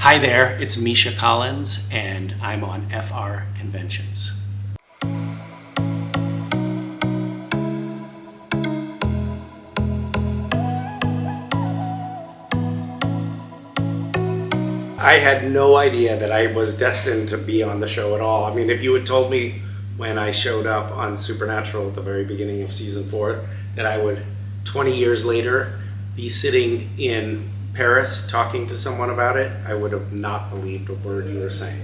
Hi there, it's Misha Collins, and I'm on FrConventions. I had no idea that I was destined to be on the show at all. I mean, if you had told me when I showed up on Supernatural at the very beginning of season 4 that I would, 20 years later, be sitting in Paris talking to someone about it, I would have not believed a word you were saying.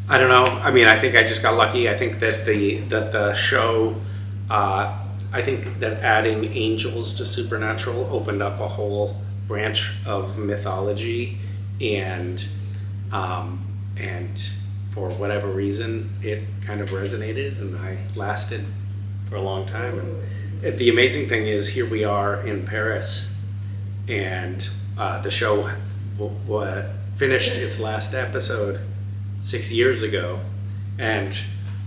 I don't know. I mean, I think I just got lucky. I think that the show, I think that adding angels to Supernatural opened up a whole branch of mythology, and for whatever reason, it kind of resonated, and I lasted for a long time. And the amazing thing is, here we are in Paris, and the show finished its last episode 6 years ago, and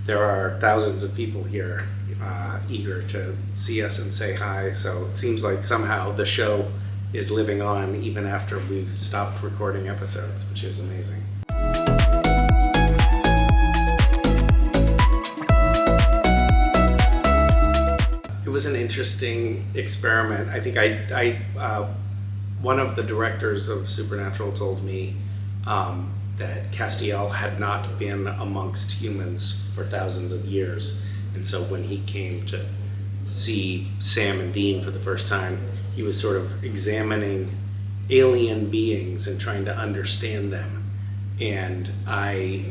there are thousands of people here eager to see us and say hi. So it seems like somehow the show is living on even after we've stopped recording episodes, which is amazing. It was an interesting experiment. I think one of the directors of Supernatural told me that Castiel had not been amongst humans for thousands of years. And so when he came to see Sam and Dean for the first time, he was sort of examining alien beings and trying to understand them. And I,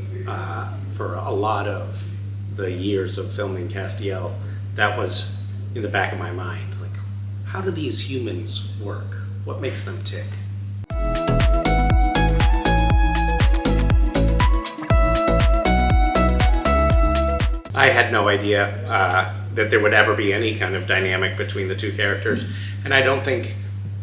for a lot of the years of filming Castiel, that was in the back of my mind. Like, how do these humans work? What makes them tick? I had no idea that there would ever be any kind of dynamic between the two characters. And I don't think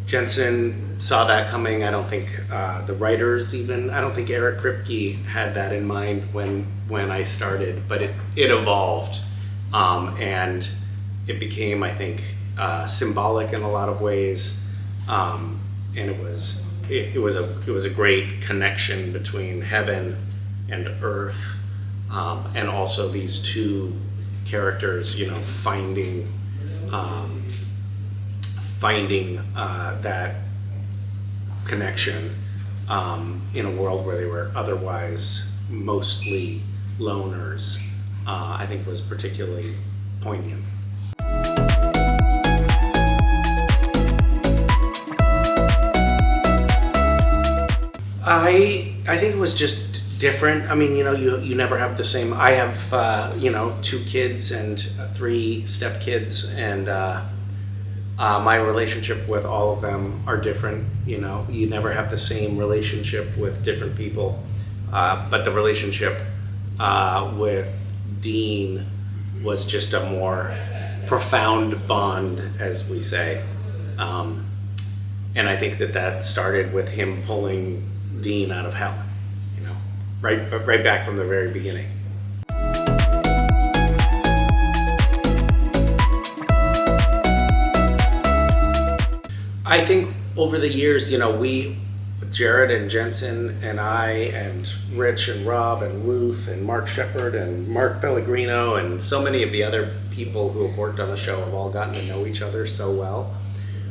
Jensen saw that coming. I don't think the writers even, I don't think Eric Kripke had that in mind when I started, but it evolved. And it became, I think, symbolic in a lot of ways. And it was a great connection between heaven and earth. And also these two characters, you know, finding that connection in a world where they were otherwise mostly loners, I think was particularly poignant. I think it was just different. I mean, you know, you never have the same. I have, 2 kids and 3 stepkids, and my relationship with all of them are different. You know, you never have the same relationship with different people. But the relationship with Dean was just a more profound bond, as we say. And I think that started with him pulling Dean out of hell. Right back from the very beginning. I think over the years, you know, Jared and Jensen and I and Rich and Rob and Ruth and Mark Shepard and Mark Pellegrino and so many of the other people who have worked on the show have all gotten to know each other so well.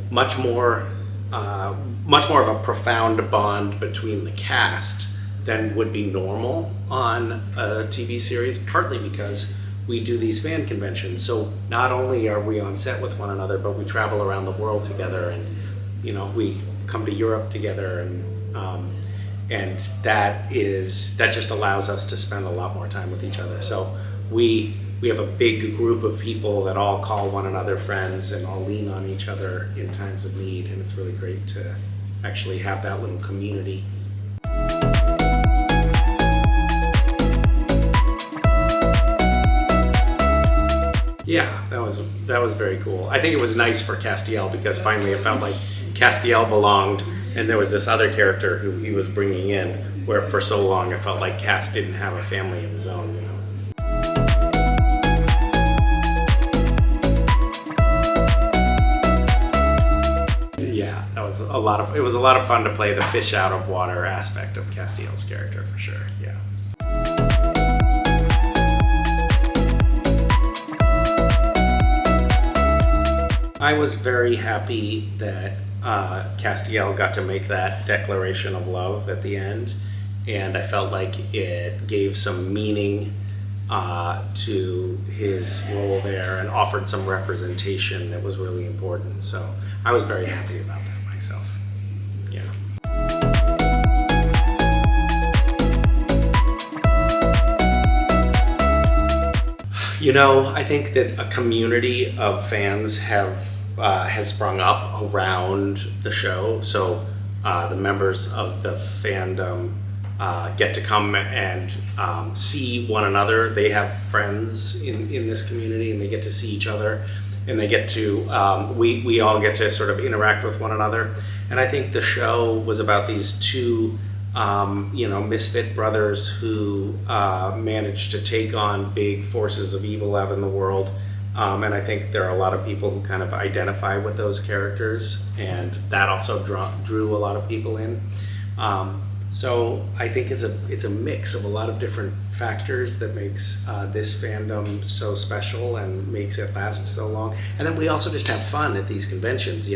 Much more of a profound bond between the cast than would be normal on a TV series, partly because we do these fan conventions. So not only are we on set with one another, but we travel around the world together, and you know, we come to Europe together, and that just allows us to spend a lot more time with each other. So we have a big group of people that all call one another friends and all lean on each other in times of need, and it's really great to actually have that little community. Yeah, that was very cool. I think it was nice for Castiel because finally it felt like Castiel belonged, and there was this other character who he was bringing in, where for so long it felt like Cass didn't have a family of his own, you know. it was a lot of fun to play the fish out of water aspect of Castiel's character for sure. Yeah. I was very happy that Castiel got to make that declaration of love at the end, and I felt like it gave some meaning to his role there and offered some representation that was really important. So I was very happy about that myself. Yeah. I think that a community of fans has sprung up around the show. So the members of the fandom get to come and see one another. They have friends in this community, and they get to see each other, and they get to we all get to sort of interact with one another. And I think the show was about these two misfit brothers who managed to take on big forces of evil out in the world. And I think there are a lot of people who kind of identify with those characters, and that also drew a lot of people in. So I think it's a mix of a lot of different factors that makes this fandom so special and makes it last so long. And then we also just have fun at these conventions.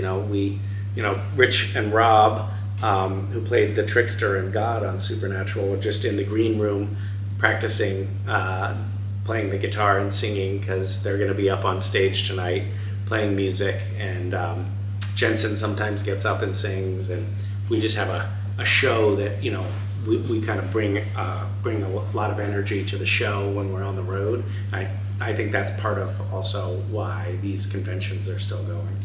Rich and Rob, who played the trickster and God on Supernatural, were just in the green room practicing playing the guitar and singing, because they're going to be up on stage tonight playing music. And Jensen sometimes gets up and sings, and we just have a show that we kind of bring a lot of energy to the show when we're on the road. I think that's part of also why these conventions are still going.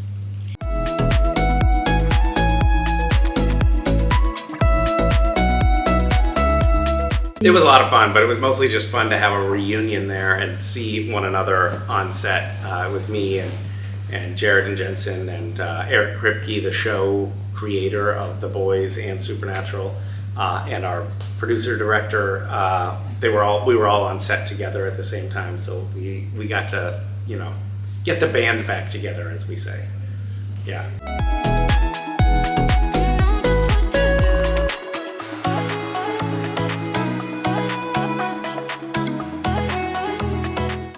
It was a lot of fun, but it was mostly just fun to have a reunion there and see one another on set. It was me and Jared and Jensen and Eric Kripke, the show creator of The Boys and Supernatural, and our producer director. We were all on set together at the same time, so we got to get the band back together, as we say. Yeah.